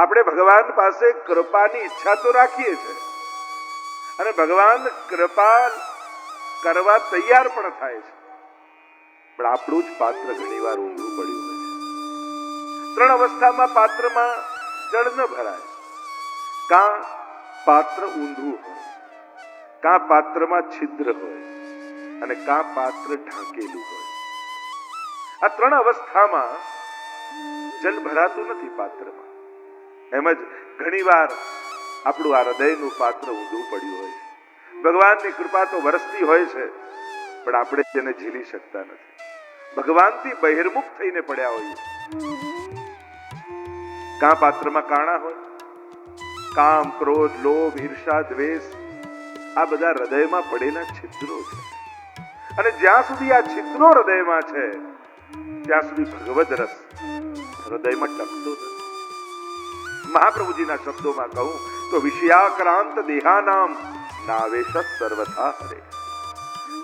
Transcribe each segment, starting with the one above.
આપણે ભગવાન પાસે કૃપાની ઈચ્છા તો રાખીએ છીએ અને ભગવાન કૃપા કરવા તૈયાર પણ થાય છે, પણ આપણું જ પાત્ર ઘણીવાર ઊંધું પડ્યું હોય છે. ત્રણ અવસ્થામાં પાત્રમાં જળ ન ભરાય. કાં પાત્ર ઊંધું હોય, કાં પાત્રમાં છિદ્ર હોય અને કાં પાત્ર ઢાંકેલું હોય. આ ત્રણ અવસ્થામાં જલ ભરાતું નથી પાત્રમાં. એમ જ ઘણીવાર આપણું આ હૃદયનું પાત્ર ઊંધું પડ્યું હોય છે. ભગવાનની કૃપા તો વરસતી હોય છે, પણ આપણે તેને ઝીલી શકતા નથી. ભગવાનથી બહિર્મુખ થઈને પડ્યા હોઈએ. કાં પાત્રમાં કાણા હોય, કામ, ક્રોધ, લોભ, ઈર્ષા, દ્વેષ, આ બધા હૃદયમાં પડેલા છિદ્રો છે. અને જ્યાં સુધી આ છિદ્રો હૃદયમાં છે ત્યાં સુધી ભગવદ રસ હૃદયમાં ટકતો નથી. મહાપ્રભુજીના શબ્દોમાં કહું તો વિષયાક્રાંત देहानाम नावेश सर्वथा हरे.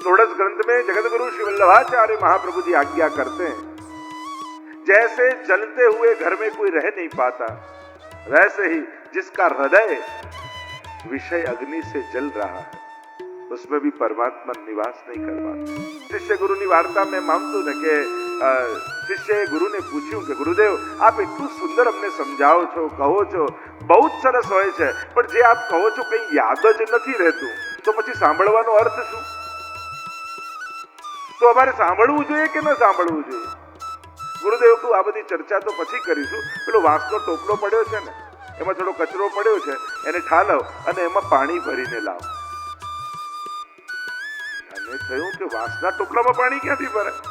षोडश ग्रंथ में जगत गुरु श्री वल्लभाचार्य महाप्रभु जी आज्ञा करते हैं, जैसे जलते हुए घर में कोई रह नहीं पाता, वैसे ही जिसका हृदय विषय अग्नि से जल रहा है उसमें भी परमात्मा निवास नहीं कर पाता. शिष्य गुरुની વાર્તા મેં માનતું ને કે શિષ્યએ ગુરુને પૂછ્યું કે ગુરુદેવ આપ એટલું સુંદર અમને સમજાવો છો, કહો છો, બહુ જ સરસ હોય છે, પણ જે આપ કહો છો કંઈ યાદ જ નથી રહેતું, તો પછી સાંભળવાનો અર્થ શું? તો અમારે સાંભળવું જોઈએ કે ન સાંભળવું જોઈએ? ગુરુદેવ કહું આ બધી ચર્ચા તો પછી કરીશું. પેલો વાંસનો ટોપલો પડ્યો છે ને, એમાં થોડો કચરો પડ્યો છે, એને ઠાલવ અને એમાં પાણી ભરીને લાવ. અને થયું કે વાંસના ટોપલામાં પાણી ક્યાંથી ભરાય?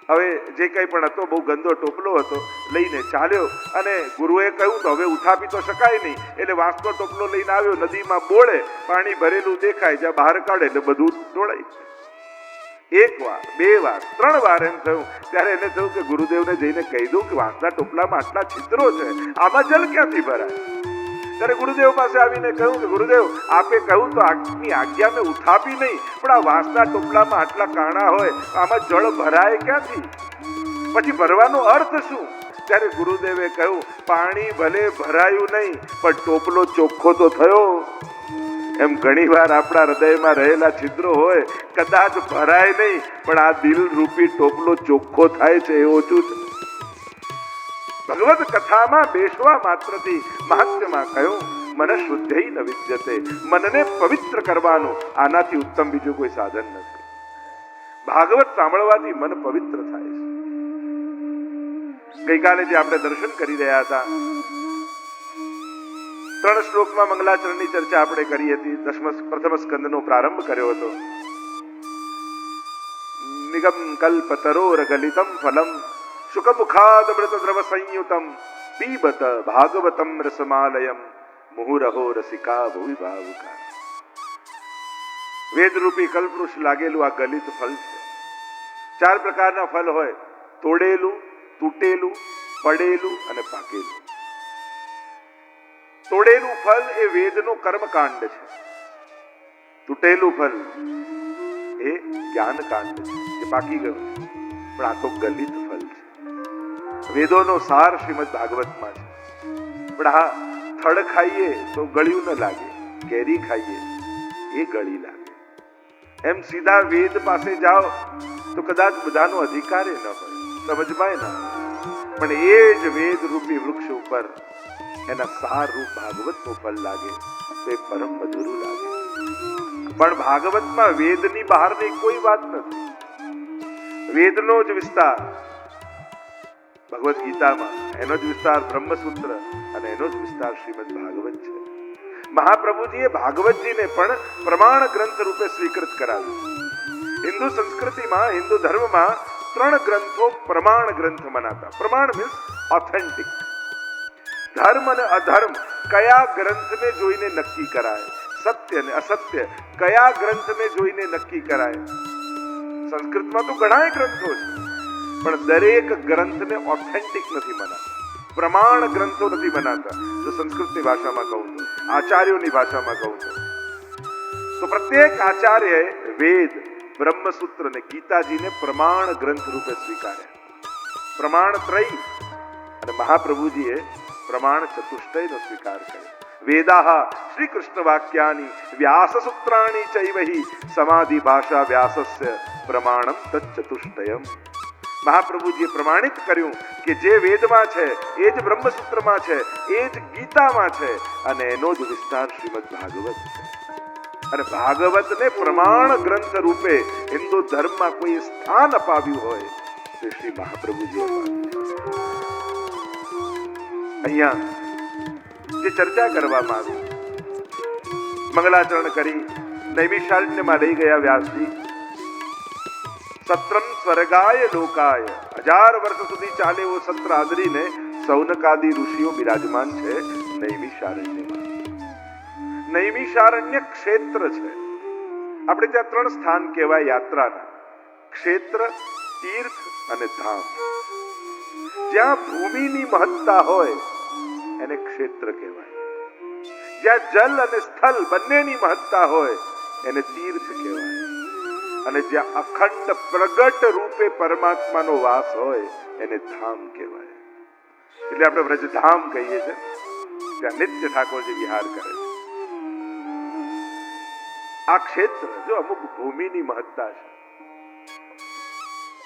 હવે જે કંઈ પણ હતો બહુ ગંદો ટોપલો હતો, લઈને ચાલ્યો અને ગુરુએ કહ્યું તો હવે ઉઠાવી તો શકાય નહીં, એટલે વાંસનો ટોપલો લઈને આવ્યો, નદીમાં બોળે, પાણી ભરેલું દેખાય, જ્યાં બહાર કાઢે એટલે બધું ઢોળાય. એક વાર, બે વાર, ત્રણ વાર એમ થયું. ત્યારે એને થયું કે ગુરુદેવને જઈને કહી દઉં કે વાંસના ટોપલામાં આટલા છિદ્રો છે, આમાં જલ ક્યાંથી ભરાય? ત્યારે ગુરુદેવ પાસે આવીને કહ્યું કે ગુરુદેવ આપે કહ્યું તો આપની આજ્ઞા મેં ઉઠાવી નહીં, પણ આ વાંસના ટોપલામાં આટલા કાણા હોય, આમાં જળ ભરાય ક્યાંથી? પછી ભરવાનો અર્થ શું? ત્યારે ગુરુદેવે કહ્યું પાણી ભલે ભરાયું નહીં, પણ ટોપલો ચોખ્ખો તો થયો. એમ ઘણીવાર આપણા હૃદયમાં રહેલા છિદ્રો હોય, કદાચ ભરાય નહીં, પણ આ દિલ રૂપી ટોપલો ચોખ્ખો થાય છે એ ઓછું છે. ભગવદ કથામાં બેસવા માત્રથી મહાત્મ્યમાં કહ્યું મન શુદ્ધૈ ન વિદ્યતે, મનને પવિત્ર કરવાનું આનાથી ઉત્તમ બીજું કોઈ સાધન નથી. ભાગવત સાંભળવાથી મન પવિત્ર થાય છે. ગઈકાલે જે આપણે દર્શન કરી રહ્યા હતા, 3 શ્લોકમાં મંગલાચરણની ચર્ચા આપણે કરી હતી. પ્રથમ સ્કંદનો પ્રારંભ કર્યો હતો. નિગમ કલ્પતરોર ગલિતમ ફલમ શુકમુખાદ મૃત દ્રવ સંયુતમ પીબત ભાગવતમ રસમાલયમ મુહુરહો રસિકા ભુવિ ભાવુકા. વેદરૂપી કલ્પવૃક્ષ લાગેલું આ ગલિત ફળ છે. 4 પ્રકારના ફળ હોય: તોડેલું, તૂટેલું, પડેલું અને પાકેલું. તોડેલું ફળ એ વેદનો કર્મકાંડ છે. તૂટેલું ફળ એ જ્ઞાનકાંડ છે, જે પાકી ગયું છે. પણ આ તો ગલિત ફળ છે. વેદોનો સાર શ્રીમદ ભાગવતમાં છે. પણ હા, થડ ખાઈએ તો ગળ્યું ન લાગે, કેરી ખાઈએ એ ગળી લાગે. એમ સીધા વેદ પાસે જાઓ તો કદાચ બધાનો અધિકાર ન હોય, સમજમાં ના હોય, પણ એ જ વેદ રૂપી વૃક્ષ ઉપર એના સાર રૂપ ભાગવતનું ફળ લાગે તો એ પરમ મધુરું લાગે. પણ ભાગવતમાં વેદની બહારની કોઈ વાત નથી. વેદનો જ વિસ્તાર ભગવદ ગીતામાં, એનો જ વિસ્તાર બ્રહ્મસૂત્ર અને એનો જ વિસ્તાર શ્રીમદ ભાગવત છે. મહાપ્રભુજીએ ભાગવતજીને પણ પ્રમાણ ગ્રંથ રૂપે સ્વીકૃત કરાવ્યું. હિન્દુ સંસ્કૃતિમાં, હિન્દુ ધર્મમાં 3 ગ્રંથો પ્રમાણ ગ્રંથ મનાતા. પ્રમાણ મીન્સ ઓથેન્ટિક. ધર્મ અને અધર્મ કયા ગ્રંથને જોઈને નક્કી કરાય, સત્ય અને અસત્ય કયા ગ્રંથને જોઈને નક્કી કરાય. સંસ્કૃતમાં તો ઘણા ગ્રંથો છે, પણ દરેક ગ્રંથને ઓથેન્ટિક નથી મનાતા, પ્રમાણ ગ્રંથો નથી મનાતા. તો સંસ્કૃતની ભાષામાં કહું તો, આચાર્યોની ભાષામાં કહું તો પ્રત્યેક આચાર્યએ વેદ, બ્રહ્મસૂત્ર અને ગીતાજીને પ્રમાણ ગ્રંથ રૂપે સ્વીકાર્યા. પ્રમાણ ત્રય. અને મહાપ્રભુજીએ પ્રમાણ ચતુષ્ટયનો સ્વીકાર કર્યો. વેદાહ શ્રી કૃષ્ણ વાક્યાની વ્યાસ સૂત્રાણી ચૈવહી સમાધિ ભાષા વ્યાસસ્ય પ્રમાણમ તચ્ચતુષ્ટયમ. મહાપ્રભુજીએ પ્રમાણિત કર્યું કે જે વેદમાં છે એ જ બ્રહ્મસૂત્રમાં છે, એ જ ગીતામાં છે અને એનો જ વિસ્તાર શ્રીમદ ભાગવત છે. અને ભાગવતને પ્રમાણ ગ્રંથ રૂપે હિન્દુ ધર્મમાં કોઈ સ્થાન અપાવ્યું હોય તે શ્રી મહાપ્રભુજીએ અપાવ્યું. અહીંયા જે ચર્ચા કરવામાં આવી, મંગલાચરણ કરી નૈમિષારણ્યમાં લઈ ગયા વ્યાસજી. સત્રમ સ્વર્ગાય લોકાય, 1000 વર્ષ સુધી ચાલે એવો સત્ર આદરીને સૌનકાદી ઋષિઓ બિરાજમાન છે નૈમિષારણ્યમાં. નૈમિષારણ્ય ક્ષેત્ર છે. આપણે ત્યાં 3 સ્થાન કહેવાય યાત્રાના: ક્ષેત્ર, તીર્થ અને ધામ. જ્યાં ભૂમિની મહત્તા હોય એને ક્ષેત્ર કહેવાય. જ્યાં જલ અને સ્થળ બંનેની મહત્તા હોય એને તીર્થ કહેવાય. અને જ્યાં અખંડ પ્રગટ રૂપે પરમાત્માનો વાસ હોય એને ધામ કહેવાય. એટલે આપણે વ્રજધામ કહીએ છીએ. ત્યાં નિત્ય ઠાકોરજી વિહાર કરે છે. આ ક્ષેત્ર જો અમુક ભૂમિની મહત્તા છે.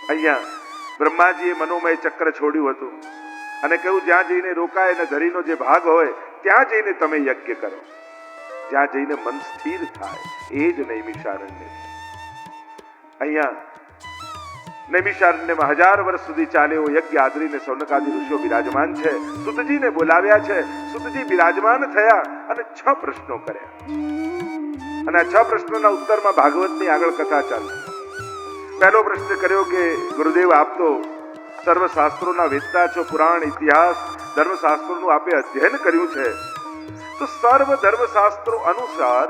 અહીંયા બ્રહ્માજીએ મનોમય ચક્ર છોડ્યું હતું અને કહ્યું જ્યાં જઈને રોકાય અને ધરીનો જે ભાગ હોય ત્યાં જઈને તમે યજ્ઞ કરો. જ્યાં જઈને મન સ્થિર થાય એ જ નૈમિષારણ્ય છે. અહીંયા નૈમિષારણ્યમાં 1000 વર્ષ સુધી ચાલે એવો યજ્ઞ આદરીને સૌનકાદી ઋષિઓ બિરાજમાન છે. સુતજીને બોલાવ્યા છે. સુતજી બિરાજમાન થયા અને 6 પ્રશ્નો કર્યા. અને આ 6 પ્રશ્નોના ઉત્તરમાં ભાગવતની આગળ કથા ચાલશે. પહેલો પ્રશ્ન કર્યો કે ગુરુદેવ, આપ તો સર્વશાસ્ત્રોના વેદતા છો, પુરાણ, ઇતિહાસ, ધર્મશાસ્ત્રોનું આપે અધ્યયન કર્યું છે, તો સર્વ ધર્મશાસ્ત્રો અનુસાર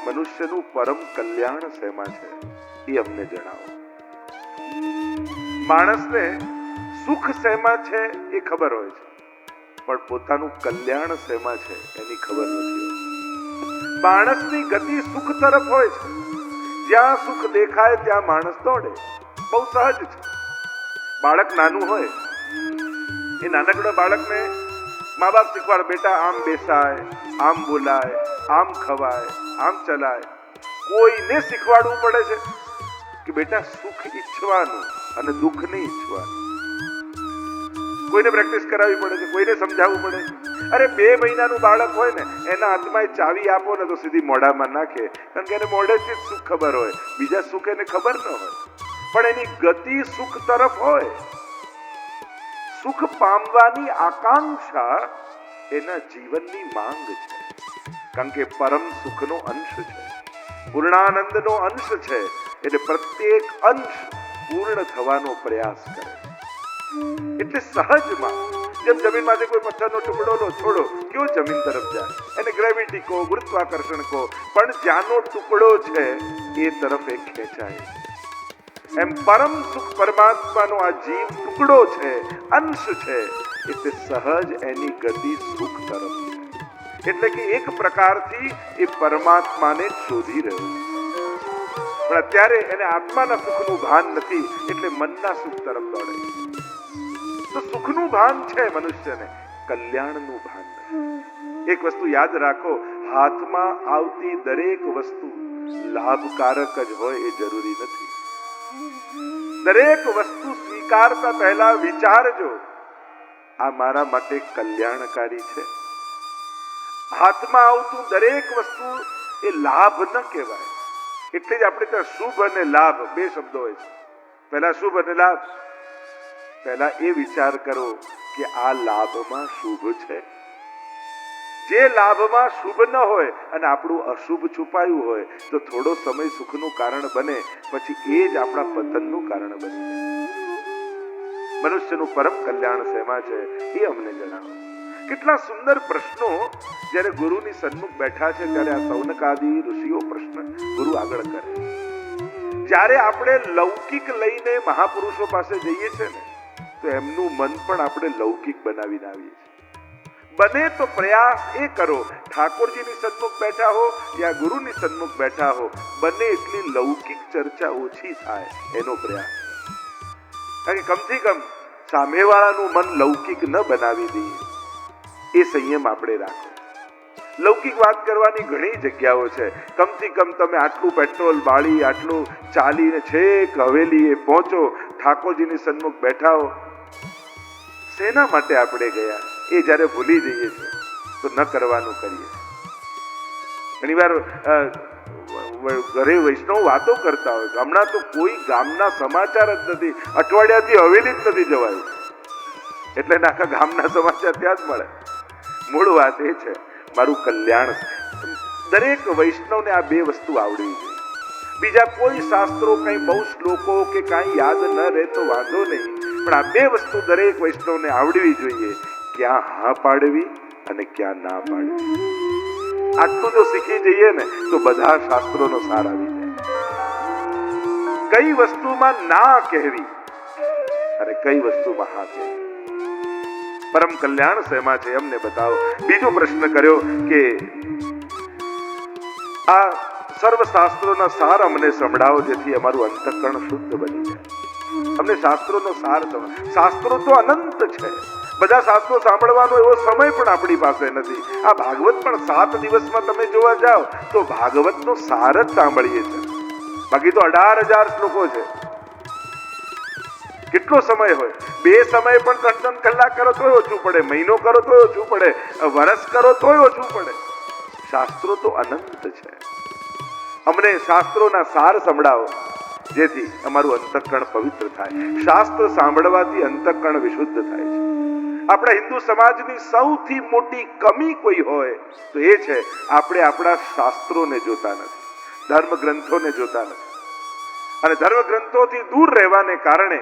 મનુષ્યનું પરમ કલ્યાણ શેમાં છે એ અમને જણાવો. માણસને સુખ શેમાં છે એ ખબર હોય છે, પણ પોતાનું કલ્યાણ શેમાં છે એની ખબર નથી હોતી. માણસની ગતિ સુખ તરફ હોય છે. જ્યાં સુખ દેખાય ત્યાં માણસ દોડે. બહુ સહજ છે. બાળક નાનું હોય, એ નાનકડા બાળકને મા બાપ શીખવાડે, બેટા આમ બેસાય, આમ બોલાય, આમ ખવાય, આમ ચલાય. કોઈને શીખવાડવું પડે છે કે બેટા સુખ ઈચ્છવાનું અને દુઃખ નહીં ઈચ્છવાનું. કોઈને પ્રેક્ટિસ કરાવવી પડે છે, કોઈને સમજાવવું પડે છે. અરે 2 મહિનાનું બાળક હોય ને, એના હાથમાં ચાવી આપો ને તો સીધી મોઢામાં નાખે, કારણ કે એને મોઢેથી જ સુખ ખબર હોય, બીજા સુખ એને ખબર ન હોય. પણ એની ગતિ સુખ તરફ હોય. સુખ પામવાની આકાંક્ષા એના જીવનની માંગ છે, કારણ કે પરમ સુખનો અંશ છે, પૂર્ણાનંદનો અંશ છે. એટલે પ્રત્યેક અંશ પૂર્ણ થવાનો પ્રયાસ કરે. એટલે સહજમાં જેમ જમીનમાંથી કોઈ પથ્થરનો ટુકડો લો, છોડો, કેવો જમીન તરફ જાય, એને ગ્રેવિટી કહો, ગુરુત્વાકર્ષણ કહો, પણ જ્યાંનો ટુકડો છે એ તરફ એ ખેંચાય. એમ પરમ સુખ પરમાત્માનો આ જીવ ટુકડો છે, અંશ છે, એટલે સહજ એની ગતિ સુખ તરફ છે. એટલે કે એક પ્રકારથી એ પરમાત્માને શોધી રહ્યો છે. પણ અત્યારે એને આત્માના સુખનું ભાન નથી, એટલે મનના સુખ તરફ દોડે. તો સુખનું ભાન છે મનુષ્યને, કલ્યાણનું ભાન નથી. એક વસ્તુ યાદ રાખો, હાથમાં આવતી દરેક વસ્તુ લાભકારક જ હોય એ જરૂરી નથી. દરેક વસ્તુ સ્વીકારતા પહેલા વિચારજો, આ મારા માટે કલ્યાણકારી છે. હાથમાં આવતું દરેક વસ્તુ એ લાભ ન કહેવાય. એટલે જ આપણે ત્યાં શુભ અને લાભ 2 શબ્દો હોય છે. પહેલા શુભ અને લાભ. પહેલા એ વિચાર કરો કે આ લાભમાં શુભ છે. જે લાભમાં શુભ ન હોય અને આપણું અશુભ છુપાયું હોય તો થોડો સમય સુખનું કારણ બને, પછી એ જ આપણા પતનનું કારણ બની જાય. મનુષ્યનું પરમ કલ્યાણ શેમાં છે એ અમને જણાવો. કેટલા સુંદર પ્રશ્નો જ્યારે ગુરુની સન્મુખ બેઠા છે ત્યારે આ સૌનકાદી ઋષિઓ પ્રશ્ન ગુરુ આગળ કરે. જ્યારે આપણે લૌકિક લઈને મહાપુરુષો પાસે જઈએ છીએ ને, તો એમનું મન પણ આપણે લૌકિક બનાવીને આવીએ છીએ. બને તો પ્રયાસ એ કરો, ઠાકોરજીની સન્મુખ બેઠા હો યા ગુરુની સન્મુખ બેઠા હો, બને એટલી લૌકિક ચર્ચા ઓછી થાય એનો પ્રયાસ. કારણ કે કમથી કમ સામેવાળાનું મન લૌકિક ન બનાવી દઈએ. એ સંયમ આપણે રાખો. લૌકિક વાત કરવાની ઘણી જગ્યાઓ છે. કમથી કમ તમે આટલું પેટ્રોલ બાળી, આટલું ચાલીને છેક હવેલીએ પહોંચો, ઠાકોરજીની સન્મુખ બેઠા હો, શેના માટે આપણે ગયા એ જ્યારે ભૂલી જઈએ છીએ તો ન કરવાનું કરીએ. ઘણી વાર ઘરે વૈષ્ણવ વાતો કરતા હોય, હમણાં તો કોઈ ગામના સમાચાર જ નથી, અઠવાડિયાથી હવેલી જ નથી જવાયું, એટલે આખા ગામના સમાચાર ત્યાં જ મળે. મૂળ વાત એ છે મારું કલ્યાણ. દરેક વૈષ્ણવને આ બે વસ્તુ આવડવી જોઈએ. બીજા કોઈ શાસ્ત્રો કઈ બહુ શ્લોકો કે કાંઈ યાદ ન રહે તો વાંધો નહીં, પણ આ બે વસ્તુ દરેક વૈષ્ણવને આવડવી જોઈએ, ક્યાં હા પાડવી અને ક્યાં ના પાડવી. આટલું જો શીખી જઈએ ને તો બધા શાસ્ત્રોનો સાર આવી જાય. કઈ વસ્તુમાં ના કહેવી અને કઈ વસ્તુમાં હા કહેવી. પરમ કલ્યાણ શેમાં છે અમને બતાવો. બીજો પ્રશ્ન કર્યો કે આ સર્વ શાસ્ત્રોના સાર અમને સંભળાવો જેથી અમારું અંતઃકરણ શુદ્ધ બની જાય. અમને શાસ્ત્રોનો સાર સંભળાવો. શાસ્ત્રો તો અનંત છે, બધા શાસ્ત્રો સાંભળવાનો એવો સમય પણ આપણી પાસે નથી. આ ભાગવત પણ 7 દિવસમાં તમે જોવા જાઓ તો ભાગવતનો સાર જ સાંભળીએ છીએ. બાકી તો 18,000 શ્લોકો છે. કેટલો સમય હોય? 2 સમય પણ 3-3 કલાક કરો તોય ઓછું પડે, મહિનો કરો તોય ઓછું પડે, વર્ષ કરો તોય ઓછું પડે. શાસ્ત્રો તો અનંત છે. અમને શાસ્ત્રોના સાર સંભળાવો જેથી અમારું અંતઃકરણ પવિત્ર થાય. શાસ્ત્ર સાંભળવાથી અંતઃકરણ વિશુદ્ધ થાય છે. આપણા હિન્દુ સમાજની સૌથી મોટી કમી કોઈ હોય તો એ છે આપણે આપણા શાસ્ત્રોને જોતા નથી, ધર્મ ગ્રંથોને જોતા નથી. અને ધર્મ ગ્રંથોથી દૂર રહેવાને કારણે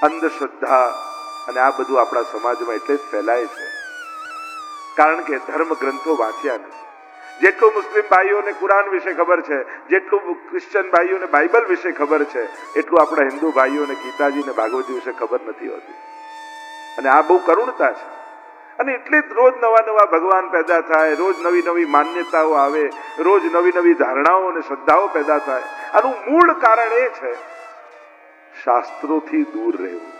અંધશ્રદ્ધા અને આ બધું આપણા સમાજમાં એટલે જ ફેલાય છે કારણ કે ધર્મ ગ્રંથો વાંચ્યા નથી. જેટલું મુસ્લિમ ભાઈઓને કુરાન વિશે ખબર છે, જેટલું ક્રિશ્ચિયન ભાઈઓને બાઇબલ વિશે ખબર છે, એટલું આપણા હિન્દુ ભાઈઓને ગીતાજી ને ભાગવતી વિશે ખબર નથી હોતી. અને આ બહુ કરુણતા છે. અને એટલે જ રોજ નવા નવા ભગવાન પેદા થાય, રોજ નવી નવી માન્યતાઓ આવે, રોજ નવી નવી ધારણાઓ અને શ્રદ્ધાઓ પેદા થાય. આનું મૂળ કારણ એ છે શાસ્ત્રોથી દૂર રહેવું.